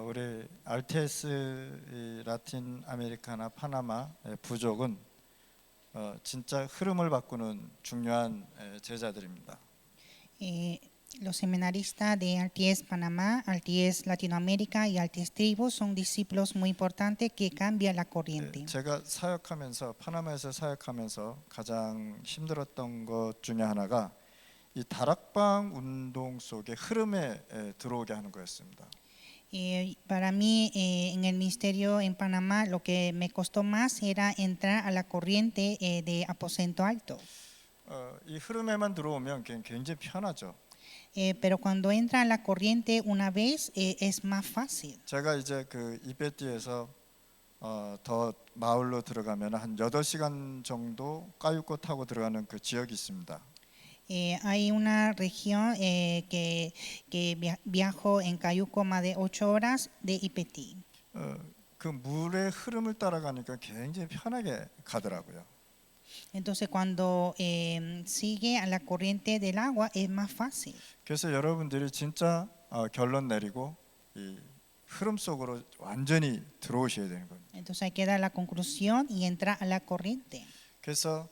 우리 RTS 이 라틴 아메리카나 파나마 부족은 진짜 흐름을 바꾸는 중요한 제자들입니다. Los seminaristas de RTS Panamá, RTS Latinoamérica y RTS Tribus son discípulos muy importantes que cambian la corriente. 제가 사역하면서 파나마에서 사역하면서 가장 힘들었던 것 중에 하나가 이 다락방 운동 속의 흐름에 들어오게 하는 거였습니다. Para mí, en el ministerio en Panamá, lo que me costó más era entrar a la corriente de aposento alto. 이 흐름에만 들어오면 굉장히 편하죠. Pero cuando entra a la corriente una vez, es más fácil. 제가 이제 그 이베티에서 더 마을로 들어가면 한 8시간 정도 까유코 타고 들어가는 그 지역이 있습니다. Hay una región que viajo en Cayuco más de 8 horas de Ipetí. 그 물의 흐름을 따라가니까 굉장히 편하게 가더라고요. Entonces cuando sigue a la corriente del agua es más fácil. 그래서 여러분들이 진짜 결론 내리고 이 흐름 속으로 완전히 들어오셔야 되는 겁니다. Entonces hay que dar la conclusión y entrar a la corriente. 그래서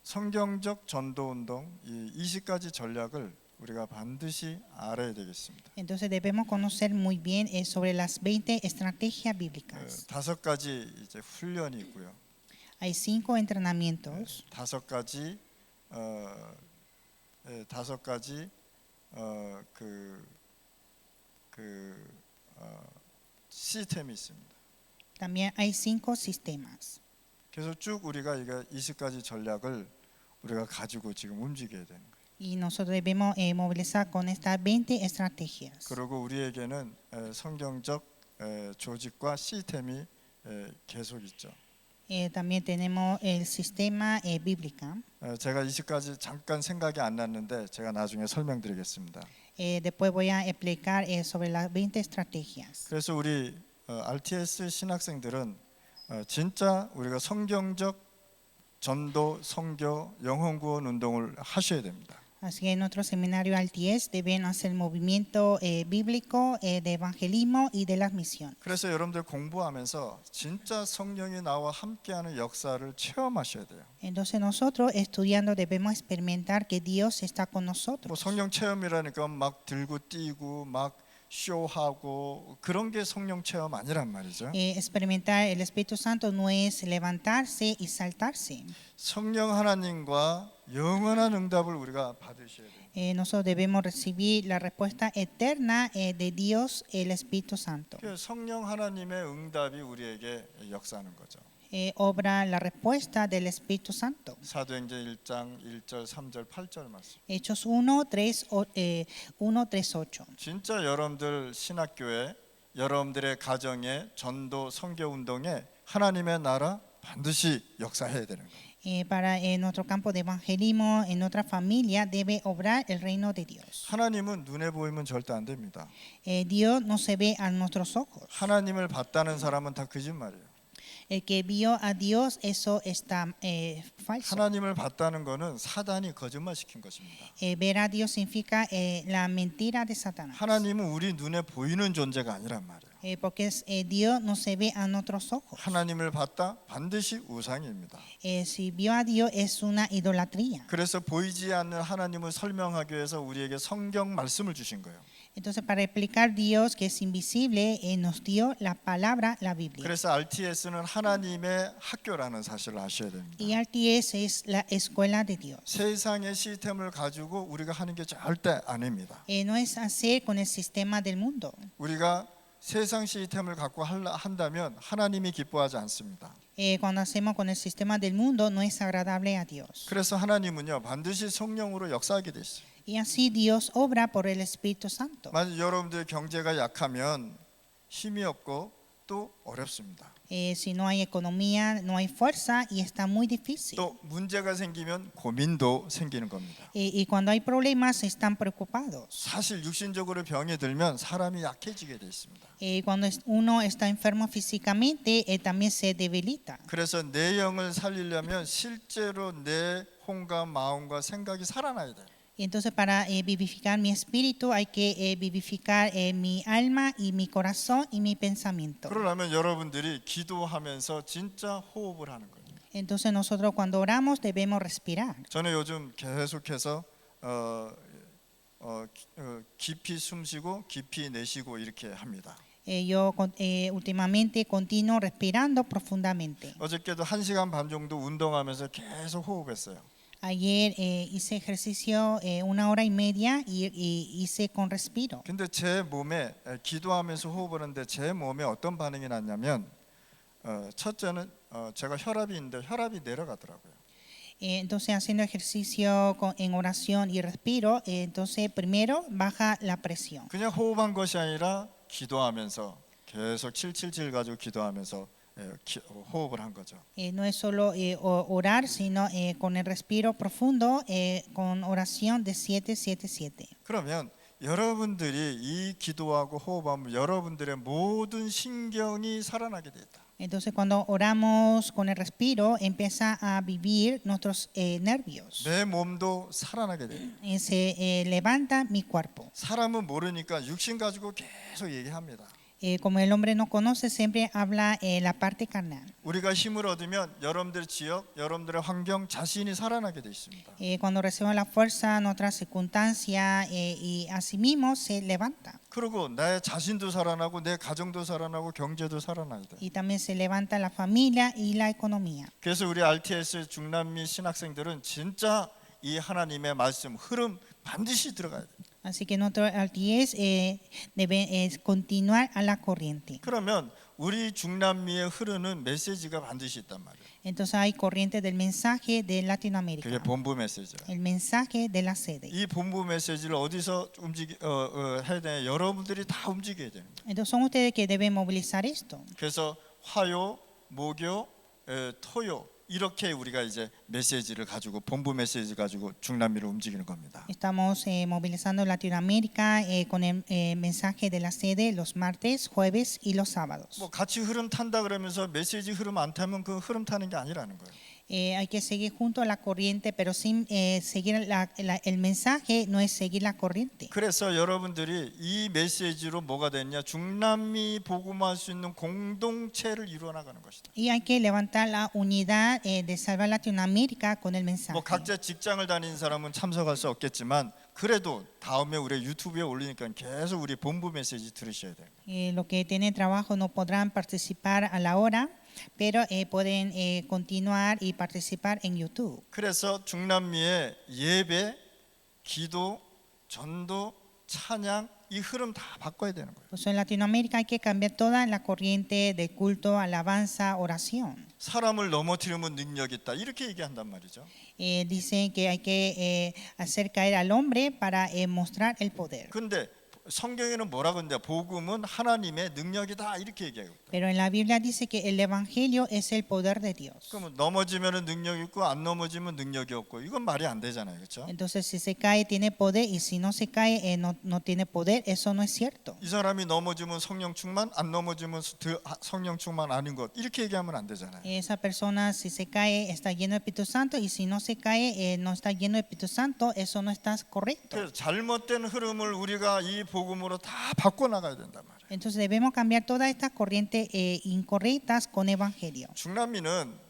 성경적 전도 운동 이 20가지 전략을 우리가 반드시 알아야 되겠습니다. Entonces debemos conocer muy bien sobre las 20 estrategias bíblicas. 5가지 이제 훈련이 있고요. Hay 5 entrenamientos. 5가지 시스템이 있습니다. También hay 5 sistemas. 그래서 쭉 우리가 이거 20가지 전략을 우리가 가지고 지금 움직여야 되는 거예요. Y nosotros debemos movilizar con estas 20 estrategias. 그리고 우리에게는 성경적 조직과 시스템이 계속 있죠. También tenemos el sistema bíblico. 제가 20가지 잠깐 생각이 안 났는데 제가 나중에 설명드리겠습니다. Después voy a explicar sobre las 20 estrategias. 그래서 우리 RTS 신학생들은 진짜 우리가 성경적 전도, 선교, 영혼 구원 운동을 하셔야 됩니다. Así que en nuestro seminario RTS deben hacer el movimiento bíblico de evangelismo y de las misiones. 그래서 여러분들 공부하면서 진짜 성령이 나와 함께하는 역사를 체험하셔야 돼요. Entonces nosotros estudiando debemos experimentar que Dios está con 뭐 nosotros. 성령 체험이라니까 막 들고 뛰고 막 쇼하고 그런 게 성령 체험 아니란 말이죠. Experimentar el Espíritu Santo no es levantarse y saltarse. 성령 하나님과 영원한 응답을 우리가 받으셔야 돼요. Nosotros debemos recibir la respuesta eterna de Dios, el Espíritu Santo. 성령 하나님의 응답이 우리에게 역사하는 거죠. Obra la respuesta del Espíritu Santo. 사도행전 1장 1절, 3절, 8절 말씀. Hechos 1, 3, 8. 진짜 여러분들 신학교에 여러분들의 가정에 전도 선교 운동에 하나님의 나라 반드시 역사해야 되는 거예요. Para nuestro campo de evangelismo, en nuestra familia debe obrar el reino de Dios. 하나님은 눈에 보이면 절대 안 됩니다. Dios no se ve a nuestros ojos. 하나님을 봤다는 사람은 다 거짓말이에요. El que vio a Dios, eso está falso. 하나님을 봤다는 거는 사단이 거짓말 시킨 것입니다. Ver a Dios significa la mentira de Satanás. 하나님은 우리 눈에 보이는 존재가 아니란 말이에요. Porque Dios no se ve a nuestros ojos. 하나님을 봤다 반드시 우상입니다. Si vio a Dios es una idolatría. 그래서 보이지 않는 하나님을 설명하기 위해서 우리에게 성경 말씀을 주신 거예요. Entonces para explicar Dios que es invisible nos dio la palabra, la Biblia. 그래서 RTS는 하나님의 학교라는 사실을 아셔야 됩니다. Y RTS es la escuela de Dios. 세상의 시스템을 가지고 우리가 하는 게 절대 아닙니다. No es hacer con el sistema del mundo. 우리가 세상 시스템을 갖고 한다면 하나님이 기뻐하지 않습니다. Cuando hacemos con el sistema del mundo no es agradable a Dios. 그래서 하나님은요 반드시 성령으로 역사하게 돼 있어요. Y así Dios obra por el Espíritu Santo. 만약 여러분들 경제가 약하면 힘이 없고 또 어렵습니다. Si no hay economía, no hay fuerza y está muy difícil. 또 문제가 생기면 고민도 생기는 겁니다. Y cuando hay problemas están preocupados. 사실 육신적으로 병이 들면 사람이 약해지게 돼 있습니다. Cuando uno está enfermo físicamente, también se debilita. 그래서 내 영을 살리려면 실제로 내 혼과 마음과 생각이 살아나야 돼요. Y entonces para vivificar mi espíritu hay que vivificar mi alma y mi corazón y mi pensamiento. 그러려면 여러분들이 기도하면서 진짜 호흡을 하는 거예요. Entonces nosotros cuando oramos debemos respirar. 저는 요즘 계속해서 깊이 숨쉬고 깊이 내쉬고 이렇게 합니다. Últimamente continúo respirando profundamente. 어저께도 1시간 반 정도 운동하면서 계속 호흡했어요. Ayer hice ejercicio 1 hora y media y hice con respiro. 근데 제 몸에 기도하면서 호흡을 하는데 제 몸에 어떤 반응이 났냐면 첫째는 제가 혈압이 있는데 혈압이 내려가더라고요. Entonces haciendo ejercicio en oración y respiro, entonces primero baja la presión. 그냥 호흡한 것이 아니라 기도하면서 계속 777 가지고 기도하면서 호흡을 한 거죠. No es solo orar, sino con el respiro profundo, con oración de 777. 그러면 여러분들이 이 기도하고 호흡하면 여러분들의 모든 신경이 살아나게 되다. Entonces cuando oramos con el respiro empieza a vivir nuestros nervios. 내 몸도 살아나게 돼요. Se levanta mi cuerpo. 사람은 모르니까 육신 가지고 계속 얘기합니다. Como el hombre no conoce, siempre habla la parte carnal. 우리가 힘을 얻으면 여러분들의 지역, 여러분들의 환경, 자신이 살아나게 돼 있습니다. Cuando recibimos la fuerza, nuestra circunstancia y asimismo se levanta. 그리고 내 자신도 살아나고 내 가정도 살아나고 경제도 살아나야 돼. Y también se levanta la familia y la economía. 그래서 우리 RTS 중남미 신학생들은 진짜 이 하나님의 말씀 흐름 반드시 들어가야 돼. Así que nuestro RTS debe continuar a la corriente. 그러면 우리 중남미에 흐르는 메시지가 반드시 있단 말이에요. Entonces hay corriente del mensaje de 그게 Latinoamérica, 본부 메시지라. el mensaje de la sede. 이 본부 메시지를 어디서 해야 되냐? 여러분들이 다 움직여야 되는 거예요. Entonces son ustedes que deben movilizar esto. 그래서 화요, 목요, 토요 이렇게 우리가 이제 메시지를 가지고 본부 메시지 가지고 중남미를 움직이는 겁니다. Estamos movilizando Latinoamérica con el mensaje de la sede los martes, jueves y los sábados. 뭐 같이 흐름 탄다 그러면서 메시지 흐름 안 타면 그 흐름 타는 게 아니라는 거예요. Hay que seguir junto a la corriente, pero sin seguir el mensaje no es seguir la corriente. 그래서 여러분들이 이 메시지로 뭐가 됐냐? 중남미 복음할 수 있는 공동체를 이루어 나가는 것이다. Y hay que levantar la unidad de salvar Latinoamérica con el mensaje. 뭐 각자 직장을 다니는 사람은 참석할 수 없겠지만 그래도 다음에 우리 유튜브에 올리니까 계속 우리 본부 메시지 들으셔야 돼요. Los que tienen trabajo no podrán participar a la hora, pero pueden continuar y participar en YouTube. 그래서 중남미의 예배, 기도, 전도, 찬양 이 흐름 다 바꿔야 되는 거예요. Pues en Latinoamérica hay que cambiar toda la corriente de culto, alabanza, oración. 사람을 넘어뜨리면 능력이 있다 이렇게 얘기한단 말이죠. Dicen que hay que hacer caer al hombre para mostrar el poder. 근데 성경에는 뭐라고 하는데 복음은 하나님의 능력이다 이렇게 얘기해요. Pero en la Biblia dice que el evangelio es el poder de Dios. 그러면 넘어지면은 능력이 있고 안 넘어지면 능력이 없고 이건 말이 안 되잖아요, 그렇죠? Entonces si se cae tiene poder y si no se cae no tiene poder, eso no es cierto. 이 사람이 넘어지면 성령 충만, 안 넘어지면 성령 충만 아닌 것 이렇게 얘기하면 안 되잖아요. Esa persona si se cae está lleno del Espíritu Santo y si no se cae no está lleno del Espíritu Santo, eso no está correcto. 그래서 잘못된 흐름을 우리가 이 복음으로 다 바꿔 나가야 된단 말이에요. Entonces debemos cambiar todas estas corrientes incorrectas con evangelio. 중남미는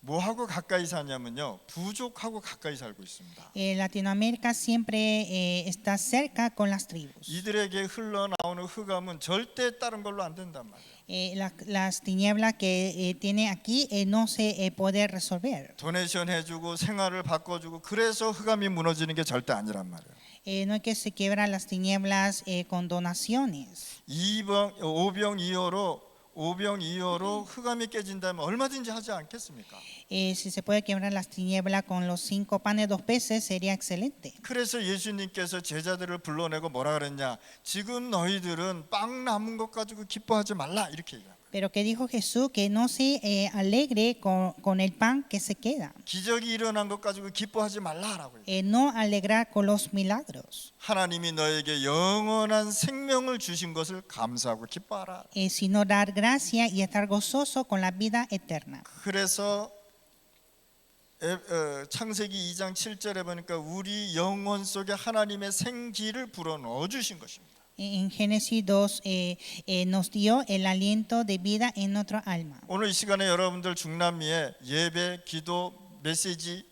뭐하고 가까이 사냐면요, 부족하고 가까이 살고 있습니다. Latinoamérica siempre está cerca con las tribus. 이들에게 흘러나오는 흑암은 절대 다른 걸로 안 된단 말이에요. Las tinieblas que tiene aquí no se puede resolver. 도네이션 해주고 생활을 바꿔주고 그래서 흑암이 무너지는 게 절대 아니란 말이에요. No es que se quiebran las tinieblas con donaciones. 오병이어로 흑암이 깨진다면 얼마든지 하지 않겠습니까? Si se puede quebrar las tinieblas con los 5 panes 2 peces sería excelente. 그래서 예수님께서 제자들을 불러내고 뭐라 그랬냐? 지금 너희들은 빵 남은 것 가지고 기뻐하지 말라 이렇게 얘기합니다. Pero que dijo Jesús que no se alegre con el pan que se queda. 기적이 일어난 것 가지고 기뻐하지 말라라고 해요. No alegrar con los milagros. 하나님이 너에게 영원한 생명을 주신 것을 감사하고 기뻐하라. Sino dar gracia y estar gozoso con la vida eterna. 그래서 창세기 2장 7절에 보니까 우리 영혼 속에 하나님의 생기를 불어넣어 주신 것입니다. En Génesis 2 nos dio el aliento de vida en nuestra alma. 오늘 이 시간에 여러분들 중남미의 예배, 기도, 메시지,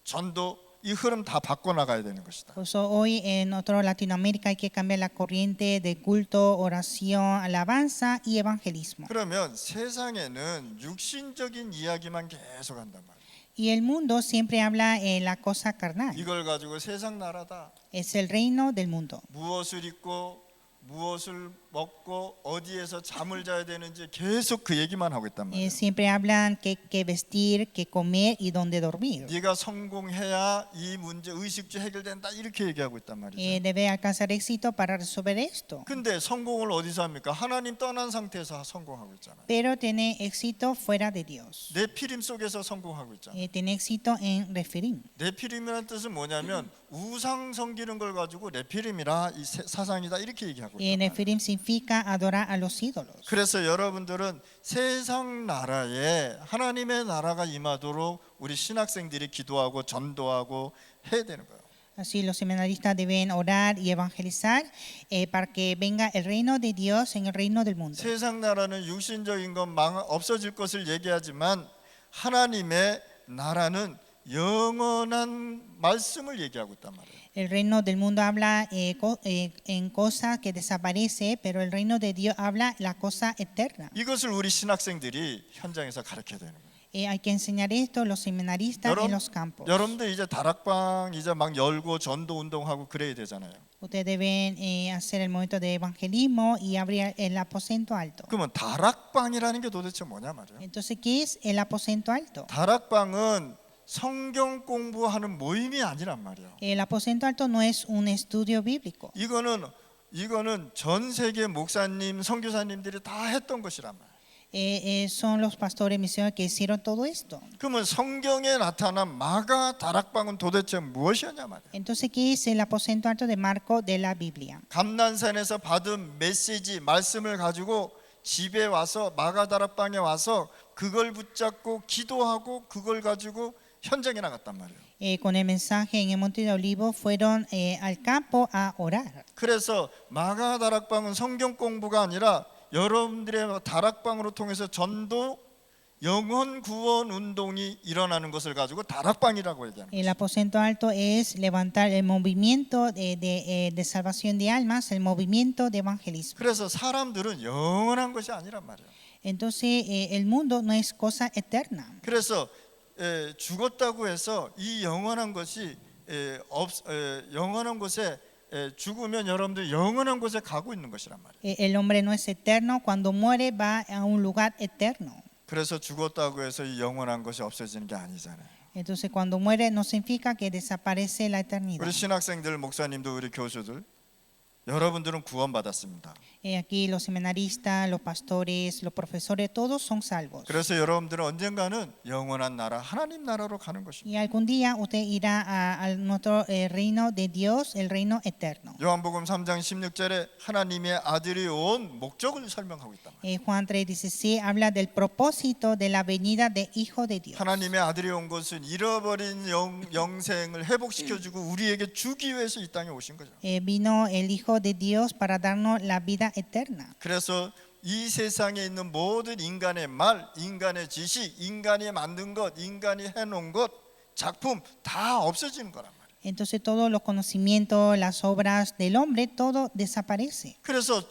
전도 이 흐름 다 바꿔 나가야 되는 것이다. Por eso hoy en nuestra Latinoamérica hay que cambiar la corriente de culto, oración, alabanza y evangelismo. 그러면 세상에는 육신적인 이야기만 계속 한단 말이에요. Y el mundo siempre habla la cosa carnal. 이걸 가지고 세상 나라다. Es el reino del mundo. 무엇을 입고 무엇을 먹고 어디에서 잠을 자야 되는지 계속 그 얘기만 하고 있단 말이에요. Siempre hablan qué vestir, qué comer y dónde dormir. 네가 성공해야 이 문제 의식주 해결된다 이렇게 얘기하고 있단 말이죠. Debe alcanzar éxito para resolver esto. 근데 성공을 어디서 합니까? 하나님 떠난 상태에서 성공하고 있잖아요. Pero tiene éxito fuera de Dios. 내 피림 속에서 성공하고 있잖아요. Tiene éxito en referir. 네피림이라는 뜻은 뭐냐면 우상 섬기는 걸 가지고 네피림이라 이 사상이다 이렇게 얘기하고 있단 말이에요. Nefilim significa adorar a los ídolos. 그래서 여러분들은 세상 나라에 하나님의 나라가 임하도록 우리 신학생들이 기도하고 전도하고 해야 되는 거예요. Así los seminaristas deben orar y evangelizar para que venga el reino de Dios en el reino del mundo. 세상 나라는 육신적인 건 없어질 것을 얘기하지만 하나님의 나라는 영원한 말씀을 얘기하고 있단 말이에요. El reino del mundo habla en cosas que desaparece, pero el reino de Dios habla la cosa eterna. 이것을 우리 신학생들이 현장에서 가르쳐야 되는 거예요. Hay que enseñar esto a los seminaristas en los campos. 여러분들 이제 다락방 이제 막 열고 전도 운동하고 그래야 되잖아요. Ustedes deben hacer el momento de evangelismo y abrir el aposento alto. 그러면 다락방이라는 게 도대체 뭐냐 말이에요. Entonces, ¿qué es el aposento alto? 다락방은 성경 공부하는 모임이 아니란 말이에요. El aposento alto no es un estudio bíblico. 이거는 전 세계 목사님, 선교사님들이 다 했던 것이란 말이에요. Son los pastores misioneros que hicieron todo esto. 그러면 성경에 나타난 마가 다락방은 도대체 무엇이었냐 말이에요. Entonces, ¿qué es el aposento alto de Marco de la Biblia? 감난산에서 받은 메시지, 말씀을 가지고 집에 와서 마가 다락방에 와서 그걸 붙잡고 기도하고 그걸 가지고 현장에 나갔단 말이에요. Con el mensaje en el Monte de Olivos fueron al campo a orar. 그래서 마가 다락방은 성경 공부가 아니라 여러분들의 다락방으로 통해서 전도 영혼 구원 운동이 일어나는 것을 가지고 다락방이라고 얘기하는 El 거죠. aposento alto es levantar el movimiento de salvación de almas, el movimiento de evangelismo. 그래서 사람들은 영원한 것이 아니란 말이에요. Entonces, el mundo no es cosa eterna. 그래서 죽었다고 해서 이 영원한 것이 영원한 곳에 죽으면 여러분들 영원한 곳에 가고 있는 것이란 말이에요. El hombre no es eterno, cuando muere va a un lugar eterno. 그래서 죽었다고 해서 이 영원한 것이 없어지는 게 아니잖아요. Entonces, cuando muere no significa que desaparece la eternidad. 우리 신학생들, 목사님들, 우리 교수들 여러분들은 구원받았습니다. Aquí los seminaristas, los pastores, los profesores, todos son salvos. 그래서 여러분들은 언젠가는 영원한 나라, 하나님 나라로 가는 것입니다. Y algún día usted irá a nuestro reino de Dios, el reino eterno. 요한복음 3장 16절에 하나님의 아들이 온 목적을 설명하고 있다. Juan 3:16 habla del propósito de la venida del Hijo de Dios. 하나님의 아들이 온 것은 잃어버린 영생을 회복시켜주고 우리에게 주기 위해서 이 땅에 오신 거죠. Vino el Hijo de Dios para darnos la vida eterna. 그래서 이 세상에 있는 모든 인간의 말, 인간의 지식, 인간이 만든 것, 인간이 해놓은 것, 작품 다 없어지는 거란 말이에요. Entonces todos los conocimientos, las obras del hombre, todo desaparece. 그래서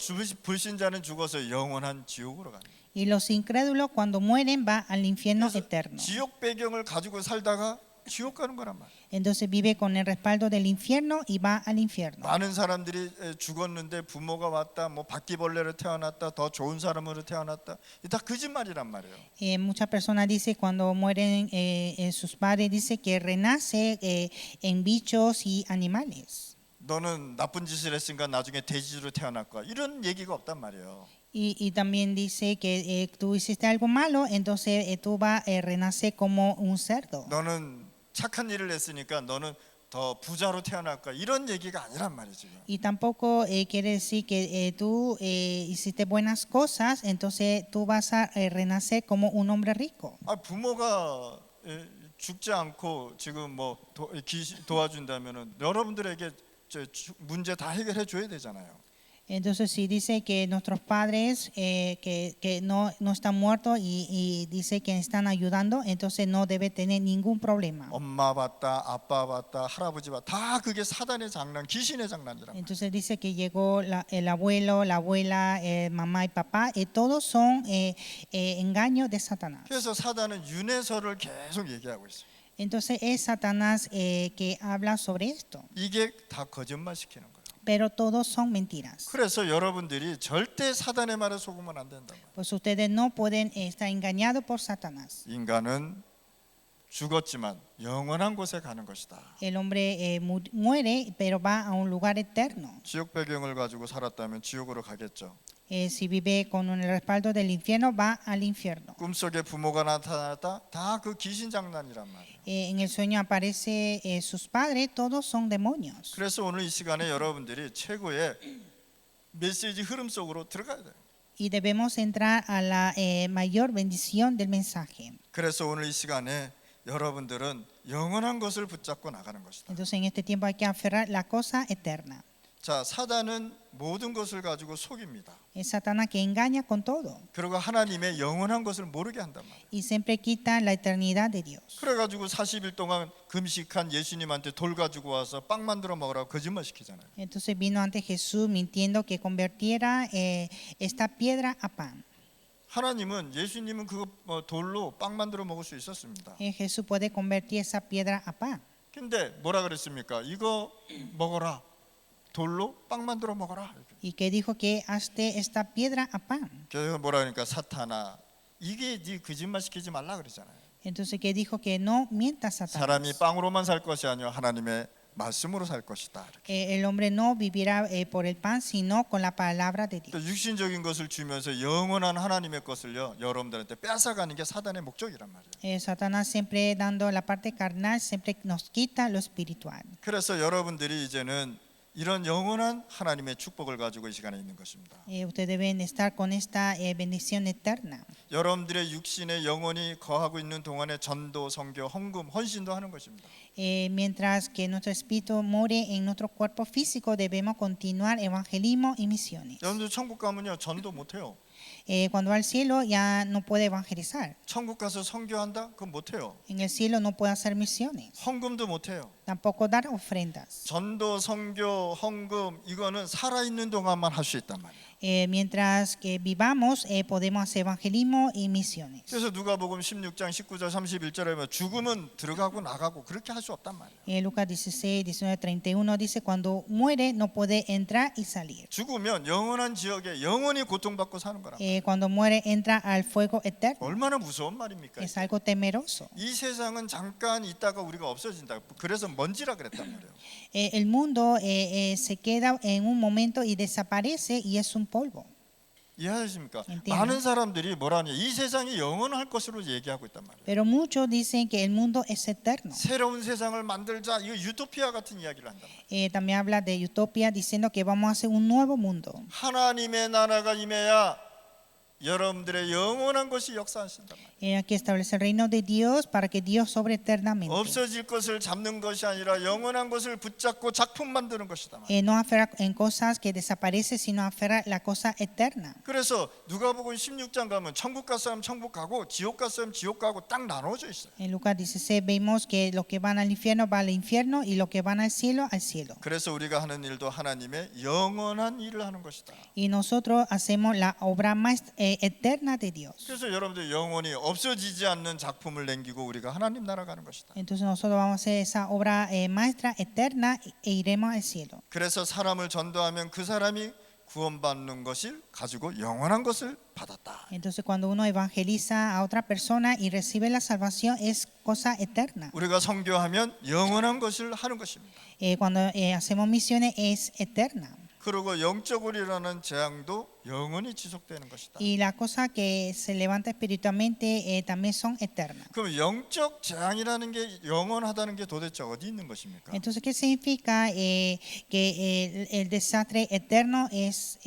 불신자는 죽어서 영원한 지옥으로 가는 거예요. Y los incrédulos cuando mueren va al infierno eterno. 지옥 배경을 가지고 살다가 지옥 가는 거란 말이에요. Entonces vive con el respaldo del infierno y va al infierno. 많은 사람들이 죽었는데 부모가 왔다, 뭐 바퀴벌레로 태어났다, 더 좋은 사람으로 태어났다, 이 다 거짓말이란 말이에요. Muchas personas dicen cuando mueren sus padres dice que renace en bichos y animales. 너는 나쁜 짓을 했으니까 나중에 돼지로 태어날 거야. 이런 얘기가 없단 말이에요. Y también dice que tú hiciste algo malo, entonces tú vas a renacer como un cerdo. 너는 착한 일을 했으니까 너는 더 부자로 태어날 거야. 이런 얘기가 아니란 말이죠. Y tampoco quiere decir que tú hiciste buenas cosas, entonces tú vas a renacer como un hombre rico. 부모가 죽지 않고 지금 뭐 도와준다면은 여러분들에게 문제 다 해결해 줘야 되잖아요. Entonces, si dice que nuestros padres que no están muertos y dice que están ayudando, entonces no debe tener ningún problema. 엄마 봤다, 아빠 봤다, 할아버지 봤다, 다 그게 사단의 장난, 귀신의 장난이란 말이에요. Entonces dice que llegó el abuelo, la abuela, mamá y papá, todos son engaños de Satanás. 그래서 사단은 윤회설을 계속 얘기하고 있어요. Entonces es Satanás que habla sobre esto, 이게 다 거짓말 시키는 거예요. pero todos son mentiras. 그래서 여러분들이 절대 사단의 말에 속으면 안 된다 말이에요. Pues ustedes no pueden estar engañados por Satanás. 인간은 죽었지만 영원한 곳에 가는 것이다. El hombre muere, pero va a un lugar eterno. 지옥 배경을 가지고 살았다면 지옥으로 가겠죠. Si vive con un respaldo del infierno, va al infierno. 꿈속에 부모가 나타났다, 다 그 귀신 장난이란 말이에요. En el sueño aparece sus padres, todos son demonios. 그래서 오늘 이 시간에 여러분들이 최고의 메시지 흐름 속으로 들어가야 돼요. Y debemos entrar a la mayor bendición del mensaje. 그래서 오늘 이 시간에 여러분들은 영원한 것을 붙잡고 나가는 것이다. Entonces en este tiempo hay que aferrar la cosa eterna. 자, 사단은 모든 것을 가지고 속입니다. Es Satanás que engaña con todo 그리고 하나님의 영원한 것을 모르게 한단 말이에요. y siempre quita la eternidad de Dios. 그래가지고 40일 동안 금식한 예수님한테 돌 가지고 와서 빵 만들어 먹으라고 거짓말 시키잖아요. Entonces vino ante Jesús mintiendo que convirtiera esta piedra a pan. 하나님은 예수님은 그거 돌로 빵 만들어 먹을 수 있었습니다. Jesús puede convertir esa piedra a pan. 근데 뭐라 그랬습니까? 이거 먹어라. 돌로 빵 만들어 먹어라. Y que dijo que hazte esta piedra a pan. 그래서 뭐라 그러니까 사탄아, 이게 네 거짓말 시키지 말라 그러잖아요. Entonces que dijo que no mienta Satanás. 사람이 빵으로만 살 것이 아니라 하나님의 말씀으로 살 것이다. 이렇게. El hombre no vivirá por el pan, sino con la palabra de Dios. 또 육신적인 것을 주면서 영원한 하나님의 것을요 여러분들한테 뺏어가는 게 사단의 목적이란 말이에요. Satanás siempre dando la parte carnal, siempre nos quita lo espiritual. 그래서 여러분들이 이제는 이런 영원한 하나님의 축복을 가지고 이 시간에 있는 것입니다. Ustedes deben estar con esta bendición eterna. 여러분들의 육신에 영원히 거하고 있는 동안에 전도, 선교, 헌금, 헌신도 하는 것입니다. Mientras que nuestro espíritu more en nuestro cuerpo físico, debemos continuar evangelismo y misiones. 여러분들 천국 가면요 전도 못 해요. Cuando va al cielo ya no puede evangelizar. 천국 가서 선교한다? 그건 못 해요. En el cielo no puede hacer misiones. 헌금도 못 해요. Tampoco dar ofrendas. 전도, 선교, 헌금 이거는 살아 있는 동안만 할 수 있단 말이에요. Mientras que vivamos, podemos hacer evangelismo y misiones. 그래서 누가복음 16장 19절 31절에 보면 죽음은 들어가고 나가고 그렇게 할 수 없단 말이에요. Lucas 16, 19, 31 dice, cuando muere no puede entrar y salir. 죽으면 영원한 지역에 영원히 고통받고 사는 거란 말이에요. Cuando muere entra al fuego eterno. 얼마나 무서운 말입니까? Es algo temeroso. 이 세상은 잠깐 있다가 우리가 없어진다. 그래서 먼지라 그랬단 말이에요. El mundo se queda en un momento y desaparece y es un polvo. 이해하십니까? entiendo. 많은 사람들이 뭐라냐 이 세상이 영원할 것으로 얘기하고 있단 말이에요. Pero muchos dicen que el mundo es eterno. 새로운 세상을 만들자 이거 유토피아 같은 이야기를 한단 말이에요. También habla de utopía diciendo que vamos a hacer un nuevo mundo. 하나님의 나라가 임해야 여러분들의 영원한 것이 역사하신단 말이에요. Aquí establece el reino de Dios para que Dios sobre eternamente. 없어질 것을 잡는 것이 아니라 영원한 것을 붙잡고 작품 만드는 것이다. No aferrar en cosas que desaparecen, sino aferrar la cosa eterna. 그래서 누가복음 16장 가면 천국 갈 사람 천국 가고 지옥 갈 사람 지옥 가고 딱 나눠져 있어요. En Lucas 16 vemos que los que van al infierno van al infierno y los que van al cielo al cielo. 그래서 우리가 하는 일도 하나님의 영원한 일을 하는 것이다. Y nosotros hacemos la obra más eterna de Dios. 그래서 여러분들 영원히 없어지지 않는 작품을 남기고 우리가 하나님 나라 가는 것이다. Entonces nosotros vamos a hacer esa obra maestra eterna e iremos al cielo. 그래서 사람을 전도하면 그 사람이 구원받는 것을 가지고 영원한 것을 받았다. Entonces cuando uno evangeliza a otra persona y recibe la salvación es cosa eterna. 우리가 선교하면 영원한 것을 하는 것입니다. Cuando hacemos misiones es eterna. 그리고 영적으로 일어나는 재앙도 영원히 지속되는 것이다. Y las cosas que se levantan espiritualmente también son eternas. 그럼 영적 재앙이라는 게 영원하다는 게 도대체 어디 있는 것입니까? Entonces, ¿qué significa que el desastre eterno es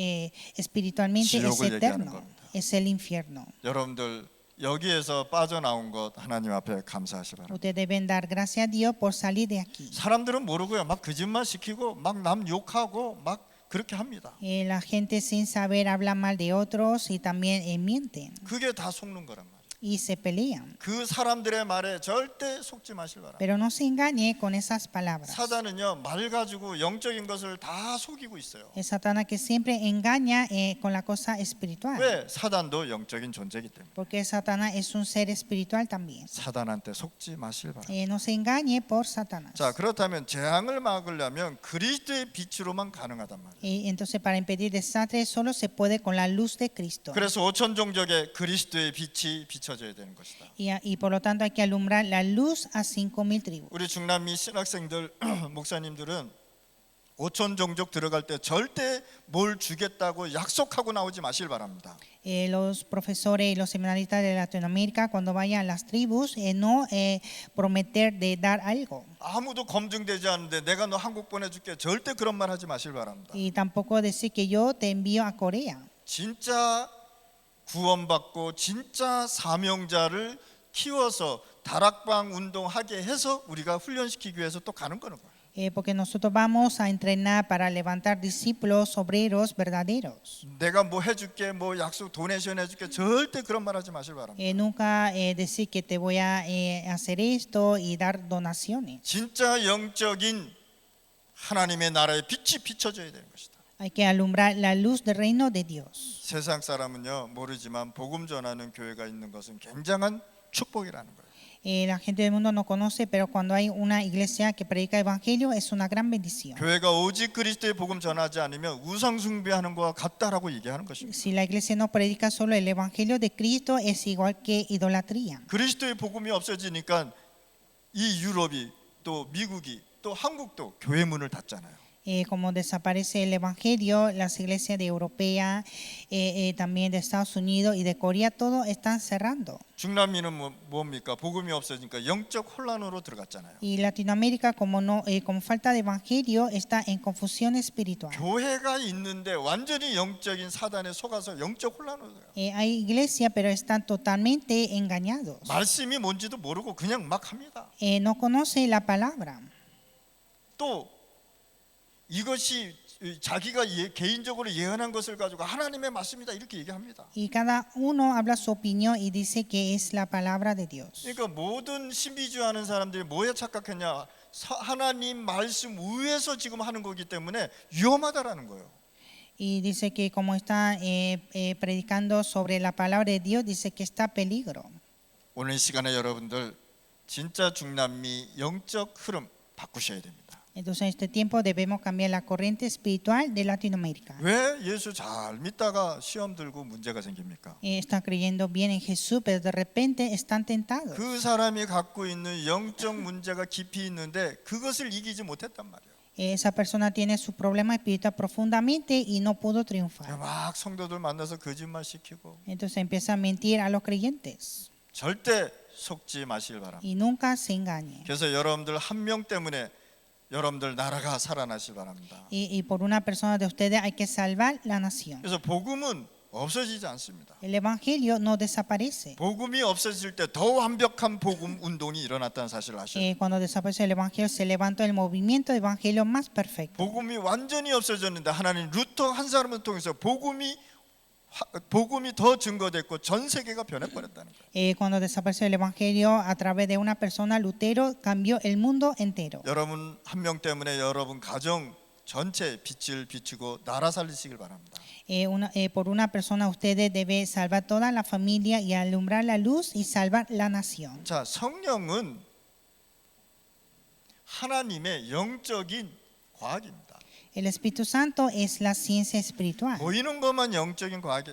espiritualmente es 지옥을 얘기하는 eterno? 겁니다. Es el infierno. 여러분들 여기에서 빠져나온 것 하나님 앞에 감사하시 바랍니다. Ustedes deben dar gracias a Dios por salir de aquí. 사람들은 모르고요. 막 거짓말 시키고 막 남 욕하고 막 그렇게 합니다. La gente sin saber habla mal de otros y también mienten 그게 다 속는 거란 말이에요. y se pelean. 그 사람들의 말에 절대 속지 마실 바랍니다. Pero no se engañe con esas palabras. 사단은요, 말 가지고 영적인 것을 다 속이고 있어요. Es Satanás que siempre engaña con la cosa espiritual. 왜? 사단도 영적인 존재이기 때문에. Porque Satanás es un ser espiritual también. 사단한테 속지 마실 바랍니다. No se engañe por Satanás. 자, 그렇다면 재앙을 막으려면 그리스도의 빛으로만 가능하단 말이에요. Entonces para impedir desastres solo se puede con la luz de Cristo. 그래서 5천 종족에 그리스도의 빛이 비춰져야 되는 것이다. Y por lo tanto hay que alumbrar la luz a 5,000 tribus. 우리 중남미 신학생들 목사님들은 5천 종족 들어갈 때 절대 뭘 주겠다고 약속하고 나오지 마실 바랍니다. Los profesores y los seminaristas de Latinoamérica cuando vayan a las tribus no prometer de dar algo. 아무도 검증되지 않는데 내가 너 한국 보내줄게 절대 그런 말 하지 마실 바랍니다. Y tampoco decir que yo te envío a Corea. 진짜 구원받고 진짜 사명자를 키워서 다락방 운동하게 해서 우리가 훈련시키기 위해서 또 가는 거는 거예요. Porque nosotros vamos a entrenar para levantar discípulos obreros verdaderos. 내가 뭐 해줄게, 뭐 약속 도네이션 해줄게 절대 그런 말 하지 마실 바랍니다. Nunca decir que te voy a hacer esto y dar donaciones. 진짜 영적인 하나님의 나라의 빛이 비춰져야 되는 것이다. Hay que alumbrar la luz del reino de Dios. 세상 사람은요 모르지만 복음 전하는 교회가 있는 것은 굉장한 축복이라는 거예요. La gente del mundo no conoce, pero cuando hay una iglesia que predica el evangelio es una gran bendición. 교회가 오직 그리스도의 복음 전하지 않으면 우상 숭배하는 것과 같다라고 얘기하는 것입니다. Si la iglesia no predica solo el evangelio de Cristo es igual que idolatría. 그리스도의 복음이 없어지니까 이 유럽이 또 미국이 또 한국도 교회 문을 닫잖아요. Como desaparece el evangelio, las iglesias de Europea, también de Estados Unidos y de Corea, todo están cerrando. 중남미는 뭡니까? 복음이 없어지니까 영적 혼란으로 들어갔잖아요. Y Latinoamérica, como falta de evangelio, está en confusión espiritual. 교회가 있는데 완전히 영적인 사단에 속아서 영적 혼란으로 들어가요. Hay iglesia, pero están totalmente engañados. 말씀이 뭔지도 모르고 그냥 막 합니다. No conoce la palabra. 또 이것이 자기가 개인적으로 예언한 것을 가지고 하나님의 말씀이다 이렇게 얘기합니다. Y cada uno habla su opinión y dice que es la palabra de Dios. 그러니까 모든 신비주의하는 사람들이 뭐에 착각했냐? 하나님 말씀 위에서 지금 하는 거기 때문에 위험하다라는 거예요. Y dice que como está predicando sobre la palabra de Dios, dice que está peligro. 오늘 시간에 여러분들 진짜 중남미 영적 흐름 바꾸셔야 됩니다. Entonces en este tiempo debemos cambiar la corriente espiritual de Latinoamérica. 왜 예수 잘 믿다가 시험 들고 문제가 생깁니까? Están creyendo bien en Jesús, pero de repente están tentados. 그 사람이 갖고 있는 영적 문제가 깊이 있는데 그것을 이기지 못했단 말이에요. Esa persona tiene su problema espiritual profundamente y no pudo triunfar. 막 성도들 만나서 거짓말 시키고 Entonces empieza a mentir a los creyentes 절대 속지 마시길 바랍니다. y nunca se engañe. 그래서 여러분들 한 명 때문에 여러분들 나라가 살아나실 바랍니다. Y por una persona de ustedes hay que salvar la nación. 그래서 복음은 없어지지 않습니다. El evangelio no desaparece. 복음이 없어질 때 더 완벽한 복음 운동이 일어났다는 사실을 아셔야 돼요. Cuando desaparece el evangelio se levanta el movimiento de evangelio más perfecto. 복음이 완전히 없어졌는데 하나님 루터 한 사람을 통해서 복음이 더 증거됐고 전 세계가 변해버렸다는 거예요. Cuando desapareció el evangelio a través de una persona, Lutero cambió el mundo entero. 여러분 한 명 때문에 여러분 가정 전체 빛을 비추고 나라 살리시길 바랍니다. Por una persona ustedes deben salvar toda la familia y alumbrar la luz y salvar la nación. 자, 성령은 하나님의 영적인 과학입니다. El Espíritu Santo es la ciencia espiritual. 보이는 것만 영적인 과학이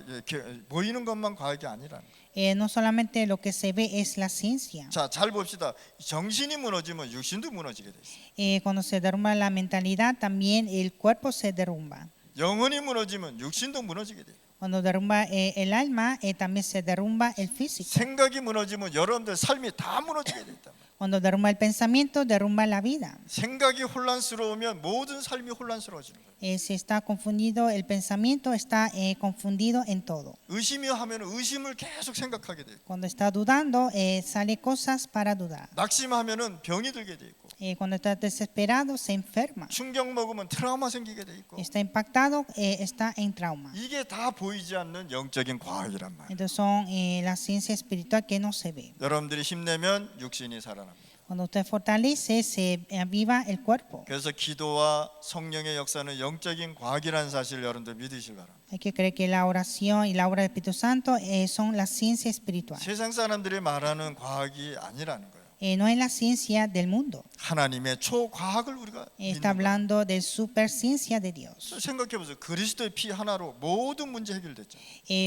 보이는 것만 과학이 아니라는 거예요. No solamente lo que se ve es la ciencia. 자, 잘 봅시다. 정신이 무너지면 육신도 무너지게 돼 있어요. Cuando se derrumba la mentalidad, también el cuerpo se derrumba. 영혼이 무너지면 육신도 무너지게 돼요. Cuando derrumba el alma, también se derrumba el físico. 생각이 무너지면 여러분들 삶이 다 무너지게 돼 있단 말이에요. Cuando derrumba el pensamiento, derrumba la vida. 생각이 혼란스러우면 모든 삶이 혼란스러워지는 거예요. Si está confundido el pensamiento, está confundido en todo. 의심이 하면 의심을 계속 생각하게 돼 있고, Cuando está dudando, sale cosas para dudar. 낙심하면은 병이 들게 돼 있고, Cuando está desesperado, se enferma. 충격 먹으면 트라우마 생기게 돼 있고, Está impactado, está en trauma. 이게 다 보이지 않는 영적인 과학이란 말이에요. Entonces son la ciencia espiritual que no se ve. 여러분들이 힘내면 육신이 살아납니다. Cuando usted fortalece, se aviva el cuerpo. 그래서 기도와 성령의 역사는 영적인 과학이라는 사실을 여러분들 믿으시기 바랍니다. Hay que creer que la oración y la obra del Espíritu Santo son la ciencia espiritual. 세상 사람들이 말하는 과학이 아니라는 거예요. No es la ciencia del mundo. 하나님의 초과학을 우리가 Está 믿는 거예요. hablando de superciencia de Dios. 생각해 보세요. 그리스도의 피 하나로 모든 문제 해결됐죠.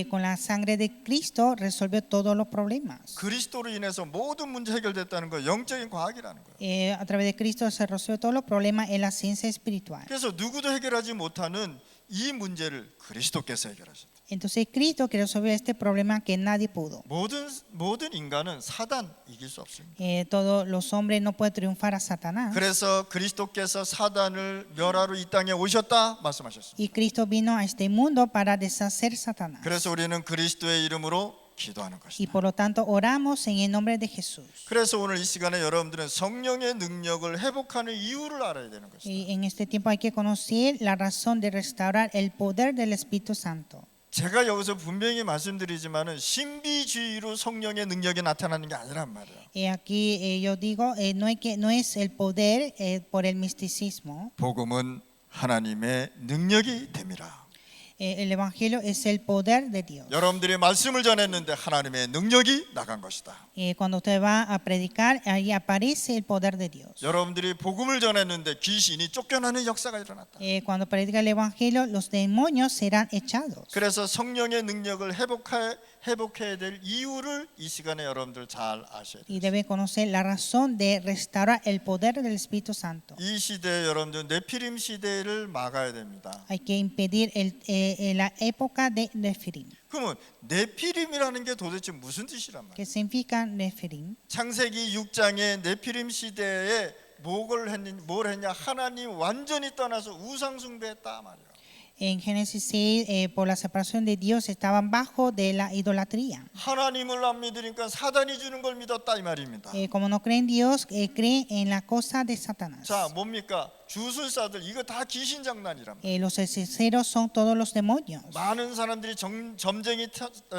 Con la sangre de Cristo resolvió todos los problemas. 그리스도로 인해서 모든 문제 해결됐다는 거 영적인 과학이라는 거예요. A través de Cristo se resolvió todos los problemas en la ciencia espiritual. 그래서 누구도 해결하지 못하는 이 문제를 그리스도께서 해결하셨다. Entonces Cristo que resolvió este problema que nadie pudo. 모든 인간은 사단 이길 수 없습니다. Todos los hombres no pueden triunfar a Satanás. 그래서 그리스도께서 사단을 멸하러 이 땅에 오셨다 말씀하셨습니다. Y Cristo vino a este mundo para deshacer Satanás. 그래서 우리는 그리스도의 이름으로 기도하는 Y 것이다. por lo tanto oramos en el nombre de Jesús. 그래서 오늘 이 시간에 여러분들은 성령의 능력을 회복하는 이유를 알아야 되는 것이다. Y en este tiempo hay que conocer la razón de restaurar el poder del Espíritu Santo. 제가 여기서 분명히 말씀드리지만은 신비주의로 성령의 능력이 나타나는 게 아니란 말이에요. Aquí yo digo, no es el poder por el misticismo. 복음은 하나님의 능력이 됨이라. El Evangelio es el poder de Dios. 여러분들이 말씀을 전했는데 하나님의 능력이 나간 것이다. Cuando usted va a predicar, ahí aparece el poder de Dios. 여러분들이 복음을 전했는데 귀신이 쫓겨나는 역사가 일어났다. Cuando predica el Evangelio, los demonios serán echados. 그래서 성령의 능력을 회복해야 될 이유를 이 시간에 여러분들 잘 아셔야 돼요. Y debe conocer la razón de restaurar el poder del Espíritu Santo. 이 시대에 여러분들 네피림 시대를 막아야 됩니다. Hay que impedir la época de Nefirim. 그러면 네피림이라는 게 도대체 무슨 뜻이란 말이에요? ¿Qué significa Nefirim? 창세기 6장에 네피림 시대에 뭘 했냐? 하나님 완전히 떠나서 우상 숭배했다 말이에요. En Génesis 6, por la separación de Dios, estaban bajo de la idolatría. 하나님을 안 믿으니까 사단이 주는 걸 믿었다 이 말입니다. Como no creen en Dios, creen en la cosa de Satanás. 자, 뭡니까? 주술사들 이거 다 귀신 장난이란 말이에요. Los hechiceros son todos los demonios. 많은 사람들이 점쟁이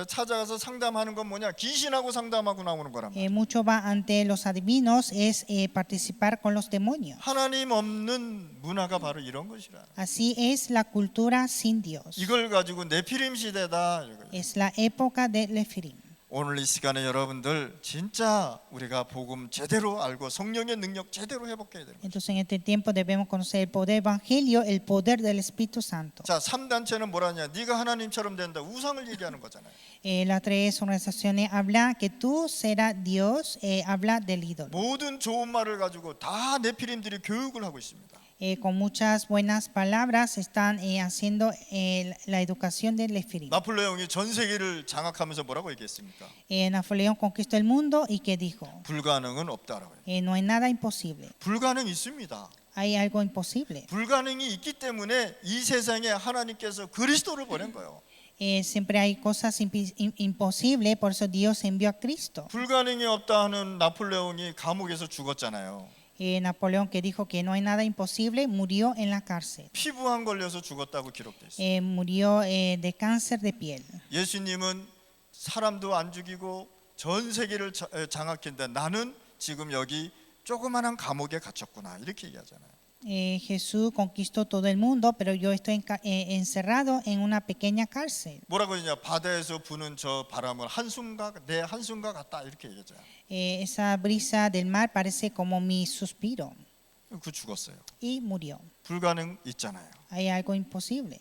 찾아가서 상담하는 건 뭐냐? 귀신하고 상담하고 나오는 거란 말이에요. Mucho va ante los adivinos es participar con los demonios. 하나님 없는 문화가 바로 이런 것이라. Así es la cultura sin Dios. 이걸 가지고 네피림 시대다. Es la época de Nefirim. 오늘 이 시간에 여러분들 진짜 우리가 복음 제대로 알고 성령의 능력 제대로 회복해야 돼요. Entonces en este tiempo debemos conocer el poder del evangelio, el poder del Espíritu Santo. 자, 3단체는 뭐라냐? 네가 하나님처럼 된다. 우상을 얘기하는 거잖아요. Las tres organizaciones hablan que tú serás Dios, habla del ídolo. 모든 좋은 말을 가지고 다 네피림들이 교육을 하고 있습니다. Con muchas buenas palabras están haciendo la educación del Nefirim. 나폴레옹이 전 세계를 장악하면서 뭐라고 얘기했습니까? Napoleón conquistó el mundo y ¿qué dijo? 불가능은 없다라고 해요. No hay nada imposible. 불가능이 있습니다. Hay algo imposible. 불가능이 있기 때문에 이 세상에 하나님께서 그리스도를 보낸 거예요. Siempre hay cosas imposibles, por eso Dios envió a Cristo. 불가능이 없다 하는 나폴레옹이 감옥에서 죽었잖아요. Napoleón, que dijo que no hay nada imposible, murió en la cárcel. 피부암 걸려서 죽었다고 기록돼 있어요. Murió de cáncer de piel. 예수님은 사람도 안 죽이고 전 세계를 장악했는데 나는 지금 여기 조그만한 감옥에 갇혔구나 이렇게 얘기하잖아요. Jesús conquistó todo el mundo, pero yo estoy encerrado en una pequeña cárcel. 뭐라고 했냐? 바다에서 부는 저 바람은 내 한숨과 같다 이렇게 얘기하죠. Esa brisa del mar parece como mi suspiro. 그 죽었어요. Y murió. 불가능 있잖아요. Hay algo imposible.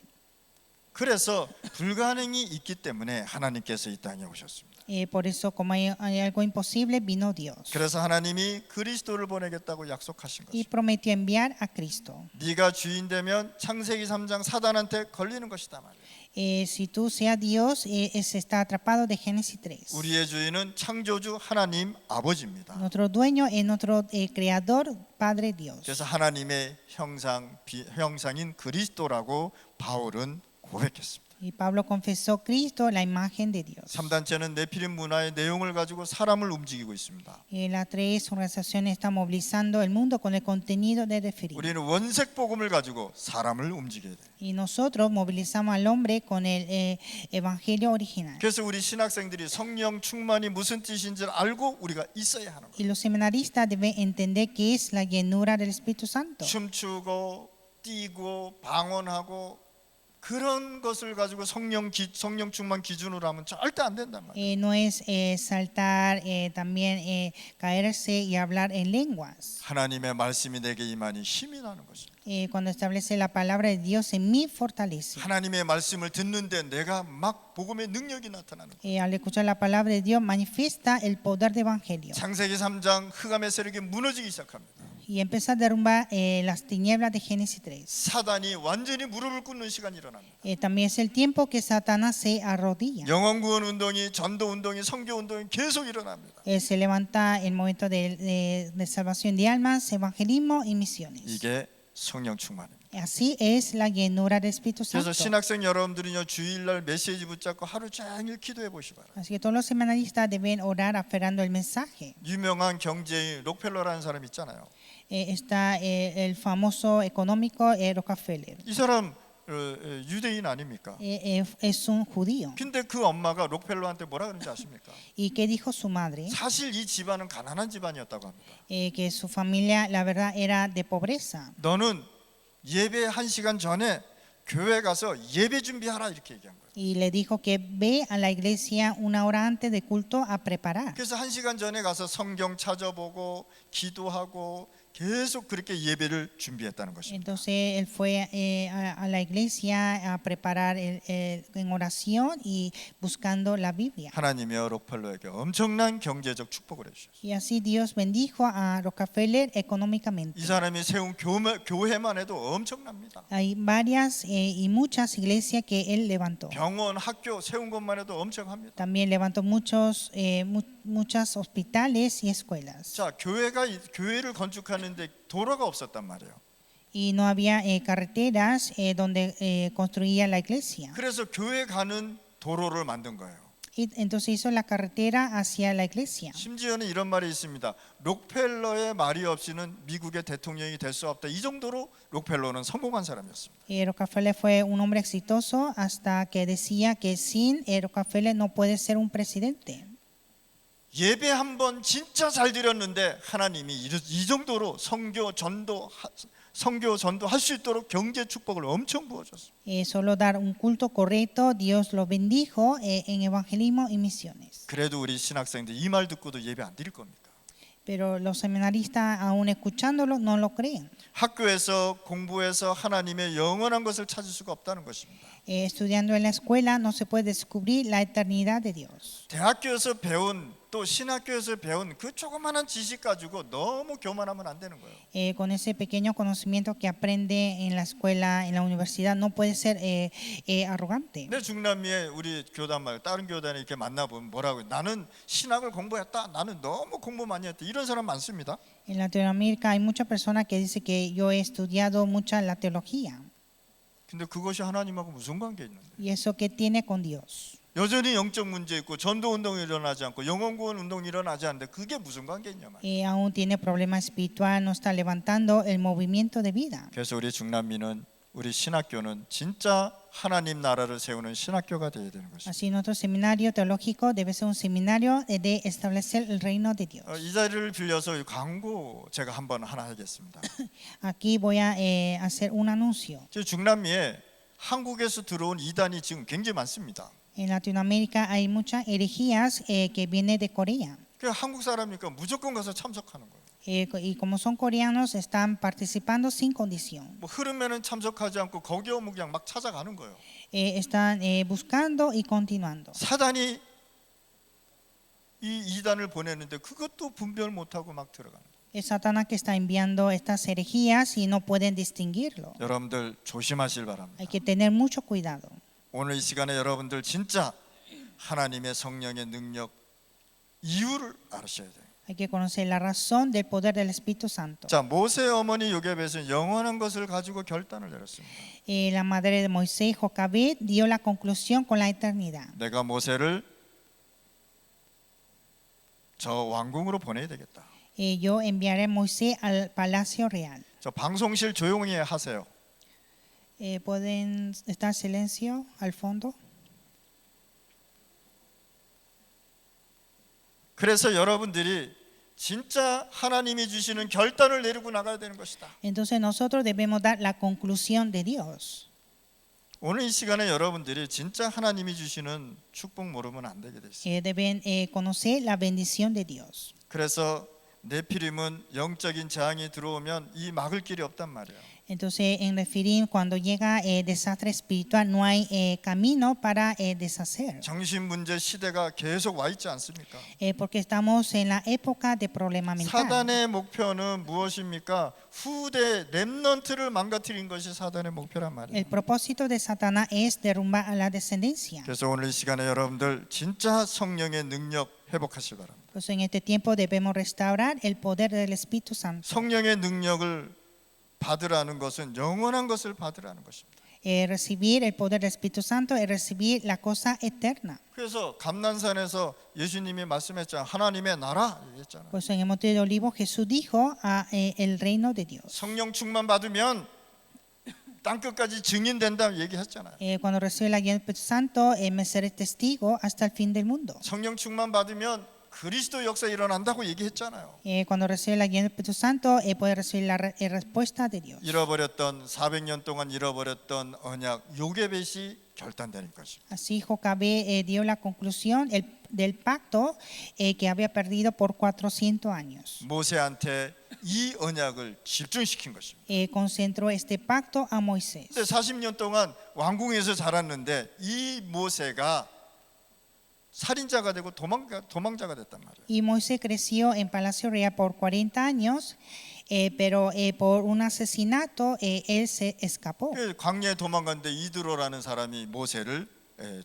그래서 불가능이 있기 때문에 하나님께서 이 땅에 오셨습니다. Por eso, como hay algo imposible, vino Dios. 그래서 하나님이 그리스도를 보내겠다고 약속하신 Y 것입니다. prometió enviar a Cristo. 네가 주인 되면 창세기 3장 사단한테 걸리는 것이다 말이에요. Si tú seas Dios, se está atrapado de Génesis 3. 우리의 주인은 창조주 하나님 아버지입니다. Nuestro dueño es nuestro creador, Padre Dios. 그래서 하나님의 형상인 그리스도라고 바울은 고백했습니다. Y Pablo confesó Cristo, la imagen de Dios. 3단체는 네피림 문화의 내용을 가지고 사람을 움직이고 있습니다. Las tres organizaciones están movilizando el mundo con el contenido de referir. 우리는 원색 복음을 가지고 사람을 움직여야 돼요. Y nosotros movilizamos al hombre con el evangelio original. 그래서 우리 신학생들이 성령 충만이 무슨 뜻인지 알고 우리가 있어야 하는 거예요. Y los seminaristas deben entender qué es la llenura del Espíritu Santo. 춤추고 뛰고 방언하고 그런 것을 가지고 성령 충만 기준으로 하면 절대 안 된단 말이에요. No es saltar, también caerse y hablar en lenguas. 하나님의 말씀이 내게 임하니 힘이 나는 것입니다. Cuando establece la palabra de Dios en mí, fortalece. 하나님의 말씀을 듣는데 내가 막 복음의 능력이 나타나는 거예요. Al escuchar la palabra de Dios, manifiesta el poder del evangelio. 창세기 3장 흑암의 세력이 무너지기 시작합니다. Y empieza a derrumbar las tinieblas de Génesis 3. 사단이 완전히 무릎을 꿇는 시간이 일어납니다. También es el tiempo que Satanás se arrodilla. 영혼 구원 운동이, 전도 운동이, 선교 운동이 계속 일어납니다. Se levanta el momento de salvación de almas, evangelismo y misiones. 이게 성령 충만입니다. Así es la llenura del Espíritu Santo. 그래서 신학생 여러분들은요, 주일날 메시지 붙잡고 하루 종일 기도해 보시 바랍니다. Así que todos los seminaristas deben orar aferrando el mensaje. 유명한 경제인 록펠러라는 사람 있잖아요. Está el famoso económico Rockefeller. 이 사람 유대인 아닙니까? Es un judío. 근데 그 엄마가 록펠러한테 뭐라 그런지 아십니까? ¿Y qué dijo su madre? 사실 이 집안은 가난한 집안이었다고 합니다. Que su familia, la verdad, era de pobreza. 너는 예배 1시간 전에 교회 가서 예배 준비하라 이렇게 얘기한 거예요. Y le dijo que ve a la iglesia una hora antes del culto a preparar. 그래서 1시간 전에 가서 성경 찾아보고 기도하고 계속 그렇게 예배를 준비했다는 것입니다. Entonces él fue a la iglesia a preparar en oración y buscando la Biblia. 하나님이 록펠러에게 엄청난 경제적 축복을 해주셨어요. Y así Dios bendijo a Rockefeller económicamente. 이 사람이 세운 교회만 해도 엄청납니다. Hay varias y muchas iglesias que él levantó. 병원, 학교 세운 것만 해도 엄청합니다. También levantó muchos hospitales y escuelas. 자, 교회를 건축하는데 도로가 없었단 말이에요. Y no había carreteras donde construía la iglesia. 그래서 교회 가는 도로를 만든 거예요. Y entonces hizo la carretera hacia la iglesia. 심지어는 이런 말이 있습니다. 록펠러의 말이 없이는 미국의 대통령이 될 수 없다. 이 정도로 록펠러는 성공한 사람이었습니다. Rockefeller fue un hombre exitoso hasta que decía que sin Rockefeller no puede ser un presidente. 예배 한 번 진짜 잘 드렸는데 하나님이 이 정도로 선교 전도 할 수 있도록 경제 축복을 엄청 부어줬어요. Solo dar un culto correcto, Dios lo bendijo en evangelismo y misiones. 그래도 우리 신학생들 이 말 듣고도 예배 안 드릴 겁니까? Pero los seminaristas, aún escuchándolo, no lo creen. 학교에서 공부해서 하나님의 영원한 것을 찾을 수가 없다는 것입니다. Estudiando en la escuela no se puede descubrir la eternidad de Dios. 대학교에서 배운 또 신학교에서 배운 그 조그마한 지식 가지고 너무 교만하면 안 되는 거예요. Con ese pequeño conocimiento que aprende en la escuela, en la universidad, no puede ser arrogante. 내 중남미에 우리 교단 말고 다른 교단에 이렇게 만나보면 뭐라고 해요? 나는 신학을 공부했다. 나는 너무 공부 많이 했다. 이런 사람 많습니다. En Latinoamérica hay muchas personas que dicen que yo he estudiado mucha la teología. 근데 그것이 하나님하고 무슨 관계 있는데? ¿Y eso qué tiene con Dios? 여전히 영적 문제 있고 전도 운동이 일어나지 않고 영혼 구원 운동이 일어나지 않는데 그게 무슨 관계 있냐 말이에요. Aún tiene problema espiritual, no está levantando el movimiento de vida. 그래서 우리 중남미는 우리 신학교는 진짜 하나님 나라를 세우는 신학교가 되어야 되는 것입니다. Así nuestro seminario teológico debe ser un seminario de establecer el reino de Dios. 이 자리를 빌려서 광고 제가 한번 하나 하겠습니다. Aquí voy a hacer un anuncio. 저 중남미에 한국에서 들어온 이단이 지금 굉장히 많습니다. En Latinoamérica hay muchas herejías que vienen de Corea. 그 한국 사람이니까 무조건 가서 참석하는 거예요. Y como son coreanos, están participando sin condición. 뭐 흐르면은 참석하지 않고 거기 오면 그냥 막 찾아가는 거예요. Están buscando y continuando. 사단이 이 이단을 보내는데 그것도 분별 못하고 막 들어가는 거예요. Es Satanás que está enviando estas herejías y no pueden distinguirlo. 여러분들 조심하실 바랍니다. Hay que tener mucho cuidado. 오늘 이 시간에 여러분들 진짜 하나님의 성령의 능력 이유를 알으셔야 돼요. Hay que conocer la razón del poder del Espíritu Santo. 자, 모세 어머니 요셉에서는 영원한 것을 가지고 결단을 내렸습니다. La madre de Moisés, Jocabed, dio la conclusión con la eternidad. 내가 모세를 저 왕궁으로 보내야 되겠다. Yo enviaré a Moisés al palacio real. 저 방송실 조용히 하세요. ¿Pueden estar silencio al fondo? 그래서 여러분들이 진짜 하나님이 주시는 결단을 내리고 나가야 되는 것이다. Entonces nosotros debemos dar la conclusión de Dios. 오늘 이 시간에 여러분들이 진짜 하나님이 주시는 축복 모르면 안 되게 돼 있어요. Deben conocer la bendición de Dios. 그래서 네피림은 영적인 재앙이 들어오면 이 막을 길이 없단 말이에요. Entonces en Refirim, cuando llega desastre espiritual, no hay camino para deshacer. 정신 문제 시대가 계속 와 있지 않습니까? Porque estamos en la época de problema mental. 사단의 목표는 무엇입니까? 후대 렘넌트를 망가뜨린 것이 사단의 목표란 말이에요. El propósito de Satanás es derrumbar a la descendencia. 그래서 오늘 이 시간에 여러분들 진짜 성령의 능력 회복하시기 바랍니다. Por eso en este tiempo debemos restaurar el poder del Espíritu Santo. 성령의 능력을 받으라는 것은 영원한 것을 받으라는 것입니다. Recibir el poder del Espíritu Santo es recibir la cosa eterna. 그래서 감난산에서 예수님이 말씀했잖아요. 하나님의 나라 얘기했잖아요. Por eso en el Monte de Olivos Jesús dijo el reino de Dios. 성령 충만 받으면 땅 끝까지 증인된다 얘기했잖아요. Cuando recibe la guía del Espíritu Santo, me seré testigo hasta el fin del mundo. 성령 충만 받으면 그리스도 역사 일어난다고 얘기했잖아요. Cuando recibe la guía del Espíritu Santo, puede recibir la respuesta de Dios. 잃어버렸던 400년 동안 잃어버렸던 언약 요게벳이 결단되는 것입니다. Así Jocabed dio la conclusión del pacto que había perdido por 400 años. 모세한테 이 언약을 집중시킨 것입니다. Concentró este pacto a Moisés. 근데 40년 동안 왕궁에서 자랐는데 이 모세가 살인자가 되고 도망자가 됐단 말이에요. Y Moisés creció en Palacio Real por 40 años, pero por un asesinato él se escapó. 광야에 도망갔는데 이드로라는 사람이 모세를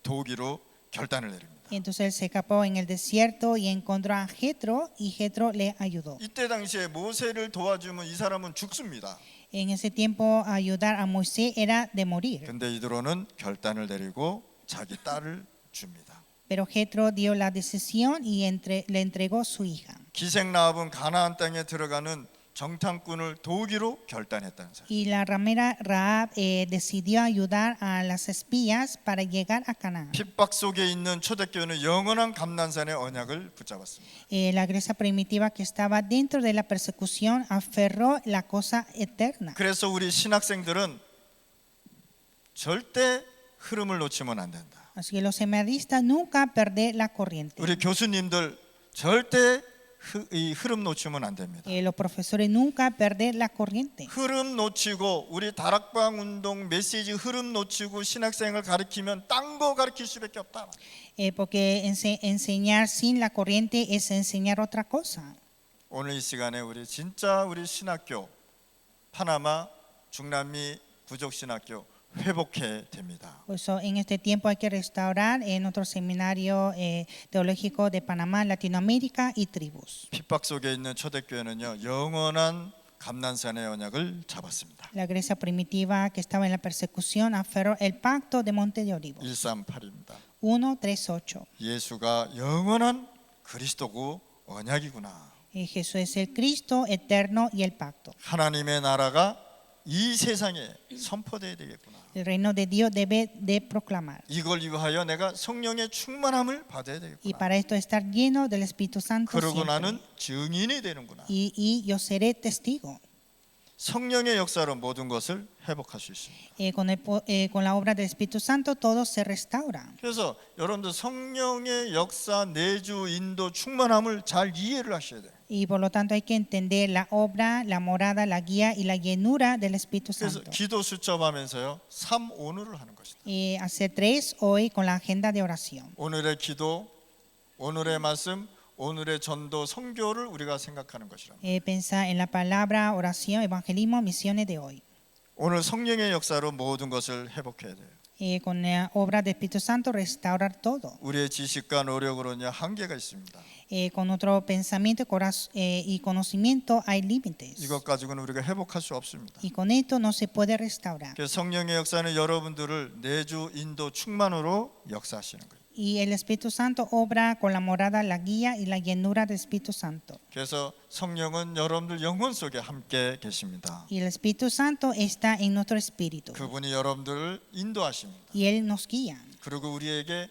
도우기로 결단을 내립니다. Entonces él se escapó en el desierto y encontró a Jetro y Jetro le ayudó. 이때 당시에 모세를 도와주면 이 사람은 죽습니다. En ese tiempo ayudar a Moisés era de morir. 근데 이드로는 결단을 내리고 자기 딸을 줍니다. Pero Jetro dio la decisión y le entregó su hija. 기생 라합은 가나안 땅에 들어가는 정탐꾼을 도우기로 결단했다는 사실. Y la ramera Rahab decidió ayudar a las espías para llegar a Canaán. 핍박 속에 있는 초대교회는 영원한 감난산의 언약을 붙잡았습니다. La iglesia primitiva que estaba dentro de la persecución aferró la cosa eterna. 그래서 우리 신학생들은 절대 흐름을 놓치면 안 된다. Así que los seminaristas nunca perder la corriente. 우리 교수님들 절대 이 흐름 놓치면 안 됩니다. Los profesores nunca perder la corriente. 흐름 놓치고 우리 다락방 운동 메시지 흐름 놓치고 신학생을 가르치면 딴 거 가르칠 수밖에 없다. Porque enseñar sin la corriente es enseñar otra cosa. 오늘 이 시간에 우리 신학교 파나마 중남미 부족 신학교 회복해야 됩니다. Por eso en este tiempo hay que restaurar nuestro seminario teológico de Panamá, Latinoamérica y tribus. 핍박 속에 있는 초대교회는요 영원한 감난산의 언약을 잡았습니다. La iglesia primitiva que estaba en la persecución aferró el pacto de Monte de Olivos. 138입니다. 1:3-8. 예수가 영원한 그리스도고 언약이구나. Jesús es el Cristo eterno y el pacto. 하나님의 나라가 이 세상에 선포돼야 되겠구나. El reino de Dios debe de proclamar. 이걸 위하여 내가 성령의 충만함을 받아야 Y 되겠구나. para esto estar lleno del Espíritu Santo 그러고 siempre. 나는 증인이 되는구나. Y yo seré testigo. 성령의 역사로 모든 것을 회복할 수 있습니다. Con la obra del Espíritu Santo todo se restaura. 그래서 여러분들 성령의 역사, 내주, 인도, 충만함을 잘 이해를 하셔야 돼요. Y por lo tanto hay que entender la obra, la morada, la guía y la llenura del Espíritu 그래서 Santo. 기도 수첩하면서요 3오늘을 하는 것이다. Y hacer 3 hoy con la agenda de oración. 오늘의 기도, 오늘의 말씀, 오늘의 전도, 선교를 우리가 생각하는 것이랍니다. Pensar en la palabra, oración, evangelismo, misiones de hoy. 오늘 성령의 역사로 모든 것을 회복해야 돼요. Con la obra del Espíritu Santo restaurar todo. 우리의 지식과 노력으로는 한계가 있습니다. Con otro pensamiento y conocimiento hay límites. 이것 가지고는 우리가 회복할 수 없습니다. Y con esto no se puede restaurar. 그래서 성령의 역사는 여러분들을 내주 인도 충만으로 역사하시는 거예요. Y el Espíritu Santo obra con la morada, la guía y la llenura del Espíritu Santo. 그래서 성령은 여러분들 영혼 속에 함께 계십니다. Y el Espíritu Santo está en nuestro espíritu. 그분이 여러분들을 인도하십니다. Y Él nos guía. 그리고 우리에게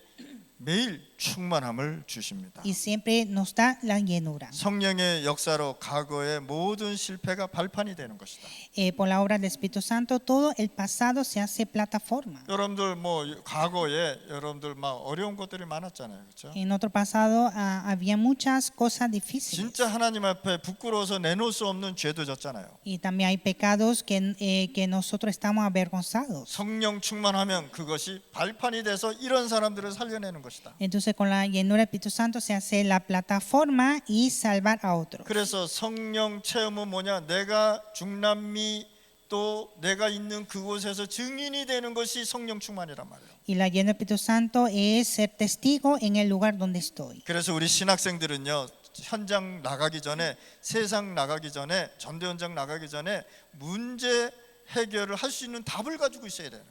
매일 충만함을 주십니다. Y siempre nos da la llenura. 성령의 역사로 과거의 모든 실패가 발판이 되는 것이다. Por la obra del Espíritu Santo, todo el pasado se hace plataforma. 여러분들 뭐 과거에 여러분들 막 어려운 것들이 많았잖아요, 그렇죠? En otro pasado había muchas cosas difíciles. 진짜 하나님 앞에 부끄러워서 내놓을 수 없는 죄도 졌잖아요. Y también hay pecados que nosotros estamos avergonzados. 성령 충만하면 그것이 발판이 돼서 이런 사람들을 살려내는 것이다. Entonces con la llenura del Espíritu Santo se hace la plataforma y salvar a otros. 그래서 성령 체험은 뭐냐? 내가 중남미 또 내가 있는 그곳에서 증인이 되는 것이 성령 충만이란 말이에요. Y la llenura del Espíritu Santo es ser testigo en el lugar donde estoy. 그래서 우리 신학생들은요, 현장 나가기 전에, 세상 나가기 전에, 전도 현장 나가기 전에 문제 해결을 할 수 있는 답을 가지고 있어야 돼요.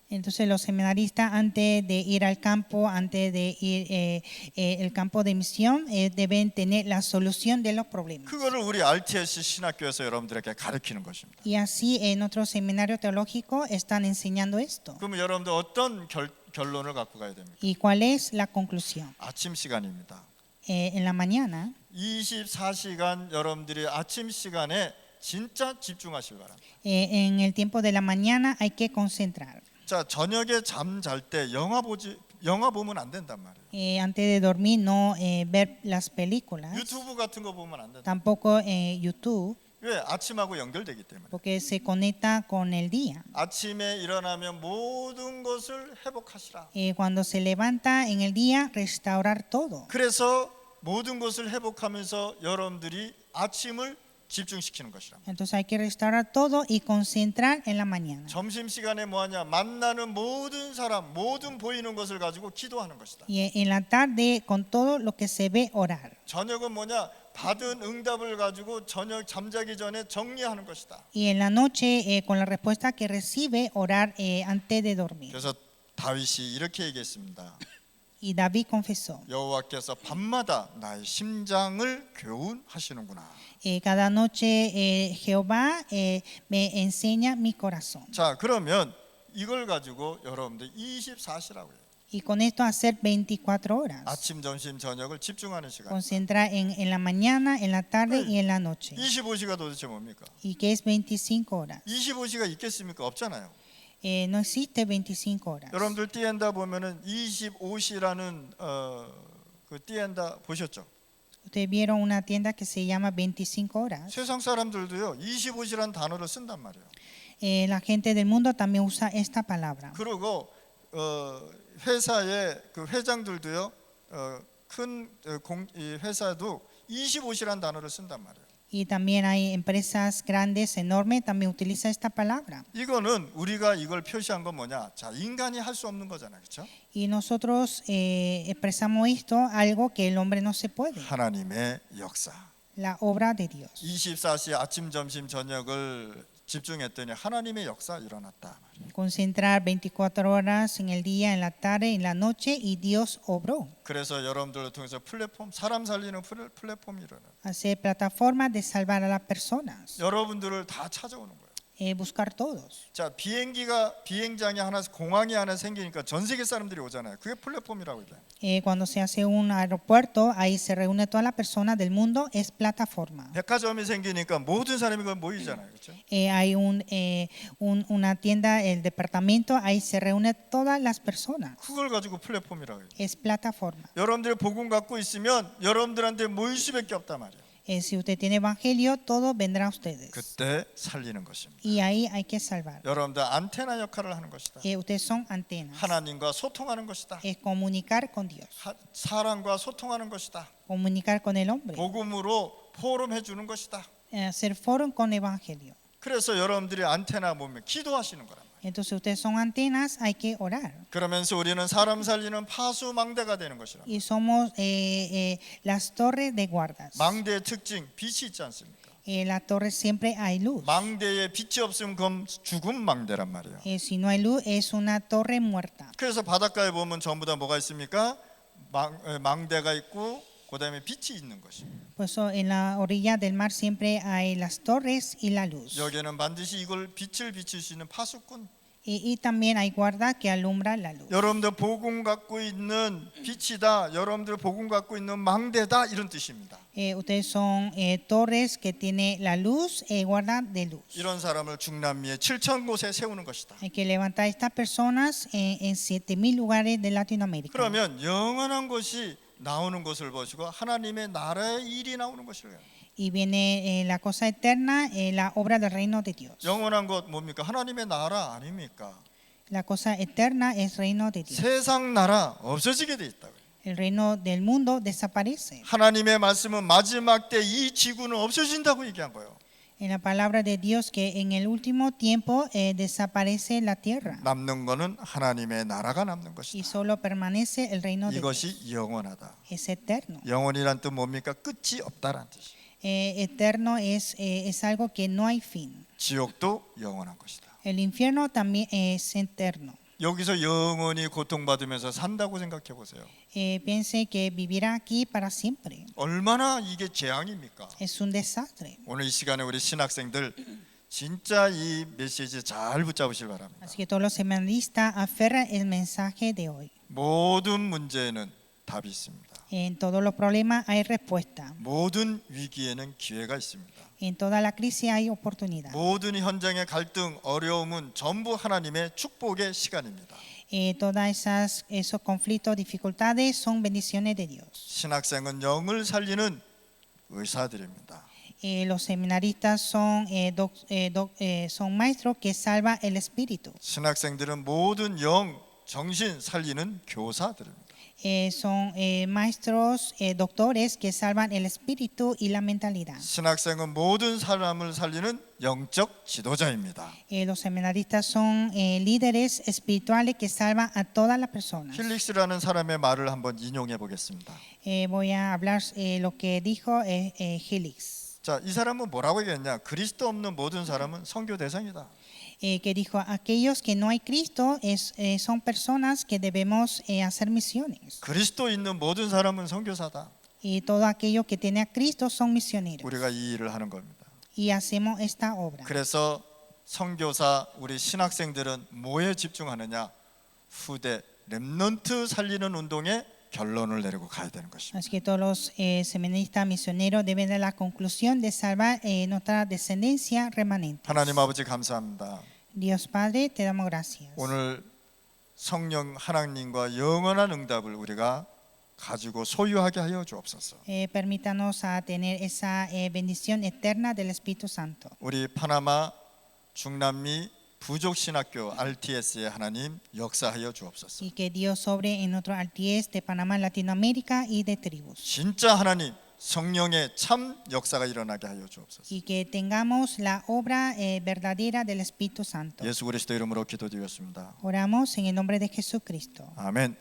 Entonces los seminaristas antes de ir al campo, antes de ir el campo de misión, deben tener la solución de los problemas. 그거를 우리 RTS 신학교에서 여러분들에게 가르치는 것입니다. Y así en otro seminario teológico están enseñando esto. 그러면 여러분들 어떤 결론을 갖고 가야 됩니까? ¿Y cuál es la conclusión? 아침 시간입니다. En la mañana, 24시간 여러분들이 아침 시간에 진짜 집중하시기 바랍니다. en el tiempo de la mañana hay que concentrar. 자, 저녁에 잠 잘 때 영화 보면 안 된단 말이에요. Antes de dormir no ver las películas, 유튜브 같은 거 보면 안 된다. tampoco YouTube, 왜? 아침하고 연결되기 때문에. porque se conecta con el día. 아침에 일어나면 모든 것을 회복하시라. Cuando se levanta en el día, restaurar todo. 그래서 모든 것을 회복하면서 여러분들이 아침을 집중시키는 것이라. Entonces hay que restaurar todo y concentrar en la mañana. 점심 시간에 뭐 하냐? 만나는 모든 사람, 모든 보이는 것을 가지고 기도하는 것이다. Y en la tarde, con todo lo que se ve, orar. 저녁은 뭐냐? 받은 응답을 가지고 저녁 잠자기 전에 정리하는 것이다. Y en la noche, con la respuesta que recibe, orar antes de dormir. 그래서 다윗이 이렇게 얘기했습니다. Y David confesó, 여호와께서 밤마다 나의 심장을 교훈하시는구나. cada noche Jehová me enseña mi corazón. 자, 그러면 이걸 가지고 여러분들 24시라고 해요. Y con esto hacer 24 horas. 아침, 점심, 저녁을 집중하는 시간. Concentrar en la mañana, en la tarde y en la noche. 25시가 도대체 뭡니까? ¿Y qué es 25 horas? 25시가 있겠습니까? 없잖아요. No existe 25 horas. 여러분들 띠엔다 보면은 25시라는 그 띠엔다 보셨죠? Ustedes vieron una tienda que se llama 25 horas. 세상 사람들도요 25시라는 단어를 쓴단 말이에요. La gente del mundo también usa esta palabra. 그리고 회사의 그 회장들도요 이 회사도 25시라는 단어를 쓴단 말이에요. Y también hay empresas grandes, enormes, también utiliza esta palabra. 이거는 우리가 이걸 표시한 건 뭐냐? 자, 인간이 할 수 없는 거잖아요, 그렇죠? Y nosotros expresamos esto, algo que el hombre no se puede. 하나님의 역사. La obra de Dios. 24시 아침, 점심, 저녁을 집중했더니 하나님의 역사 일어났다. Concentrar 24 horas en el día, en la tarde, en la noche y Dios obró. 그래서 여러분들을 통해서 플랫폼, 사람 살리는 플랫폼이 일어나. Hacer plataformas de salvar a las personas. 여러분들을 다 찾아오는 거예요. Buscar todos. 자, 비행장이 하나, 공항이 하나 생기니까 전 세계 사람들이 오잖아요. 그게 플랫폼이라고 해요. Cuando se hace un aeropuerto, ahí se reúne todas las personas del mundo, es plataforma. 백화점이 생기니까 모든 사람이 거기 모이잖아요, 그렇죠? Hay una tienda, el departamento, ahí se reúne todas las personas. 그걸 가지고 플랫폼이라고 해요. Es plataforma. 여러분들이 복음 갖고 있으면 여러분들한테 모일 수밖에 없단 말이에요. Si usted tiene evangelio, todo vendrá a ustedes. 그때 살리는 것입니다. Y ahí hay que salvar. 여러분들 안테나 역할을 하는 것이다. Ustedes son antenas. 하나님과 소통하는 것이다. Es comunicar con Dios. 사람과 소통하는 것이다. Comunicar con el hombre. 복음으로 포럼해 주는 것이다. Hacer foro con evangelio. 그래서 여러분들이 안테나 보면 기도하시는 거란 말이에요. Entonces ustedes son antenas, hay que orar. 그러면서 우리는 사람 살리는 파수망대가 되는 것이라. Y somos las torres de guardas. 망대의 특징 빛이 있지 않습니까? La torre siempre hay luz. 망대에 빛이 없으면 그건 죽은 망대란 말이에요. Si no hay luz, es una torre muerta. 그래서 바닷가에 보면 전부 다 뭐가 있습니까? 망대가 있고 그다음에 빛이 있는 것입니다. Por eso en la orilla del mar siempre hay las torres y la luz. 여기에는 반드시 이걸 빛을 비칠 수 있는 파수꾼. Y también hay guarda que alumbra la luz. 여러분들 복음 갖고 있는 빛이다. 여러분들 복음 갖고 있는 망대다 이런 뜻입니다. Ustedes son torres que tiene la luz, guarda de luz. 이런 사람을 중남미의 7천 곳에 세우는 것이다. Hay que levantar a estas personas en 7,000 lugares de Latinoamérica. 그러면 영원한 것이 나오는 것을 보시고 하나님의 나라의 일이 나오는 것이에요. Y viene la cosa eterna, la obra del reino de Dios. 영원한 것 뭡니까? 하나님의 나라 아닙니까? La cosa eterna es reino de Dios. 세상 나라 없어지게 돼 있다고요. El reino del mundo desaparece. 하나님의 말씀은 마지막 때 이 지구는 없어진다고 얘기한 거예요. En la palabra de Dios que en el último tiempo desaparece la tierra 남는 거는 하나님의 나라가 남는 y 것이다. solo permanece el reino de Dios. 이것이 영원하다. Es eterno. 영원이란 뜻 뭡니까? 끝이 없다라는 뜻이에요. Eterno es algo que no hay fin. 지옥도 영원한 것이다. El infierno también es eterno. 여기서 영원히 고통받으면서 산다고 생각해 보세요. Piense que vivirá aquí para siempre. 얼마나 이게 재앙입니까? Es un desastre. 오늘 이 시간에 우리 신학생들 진짜 이 메시지 잘 붙잡으실 바랍니다. Así que todos los seminaristas aferran el mensaje de hoy. 모든 문제에는 답이 있습니다. En todos los problemas hay respuesta. 모든 위기에는 기회가 있습니다. En toda la crisis hay oportunidad. 모든 현장의 갈등, 어려움은 전부 하나님의 축복의 시간입니다. Todas esos conflictos, dificultades son bendiciones de Dios. 신학생은 영을 살리는 의사들입니다. Los seminaristas son maestros que salvan el espíritu. 신학생들은 모든 영, 정신 살리는 교사들입니다. Son maestros, doctores que salvan el espíritu y la mentalidad. 신학생은 모든 사람을 살리는 영적 지도자입니다. Los seminaristas son líderes espirituales que salvan a todas las personas. 힐릭스라는 사람의 말을 한번 인용해 보겠습니다. Voy a hablar lo que dijo Helix. 자, 이 사람은 뭐라고 얘기했냐? 그리스도 없는 모든 사람은 선교 대상이다. Que dijo, aquellos que no hay Cristo son personas que debemos hacer misiones. 그리스도 있는 모든 사람은 선교사다. Y todos aquellos que tienen a Cristo son misioneros. 우리가 이 일을 하는 겁니다. Y hacemos esta obra. 그래서 선교사 우리 신학생들은 뭐에 집중하느냐? 후대 렘넌트 살리는 운동에 결론을 내리고 가야 되는 것입니다. Así que todos los seminaristas misioneros deben dar la conclusión de salvar nuestra descendencia remanente. 하나님 아버지 감사합니다. Dios Padre, te damos gracias. 오늘 성령 하나님과 영원한 응답을 우리가 가지고 소유하게 하여 주옵소서. Permítanos a tener esa bendición eterna del Espíritu Santo. 우리 파나마 중남미 부족신학교 RTS의 하나님 역사하여 주옵소서. Y que Dios sobre en nuestro RTS de Panamá, Latinoamérica y de tribus. 진짜 하나님 성령의 참 역사가 일어나게 하여 주옵소서. Y que tengamos la obra verdadera del Espíritu Santo. 예수 그리스도 이름으로 기도드렸습니다. Oramos en el nombre de Jesucristo. 아멘.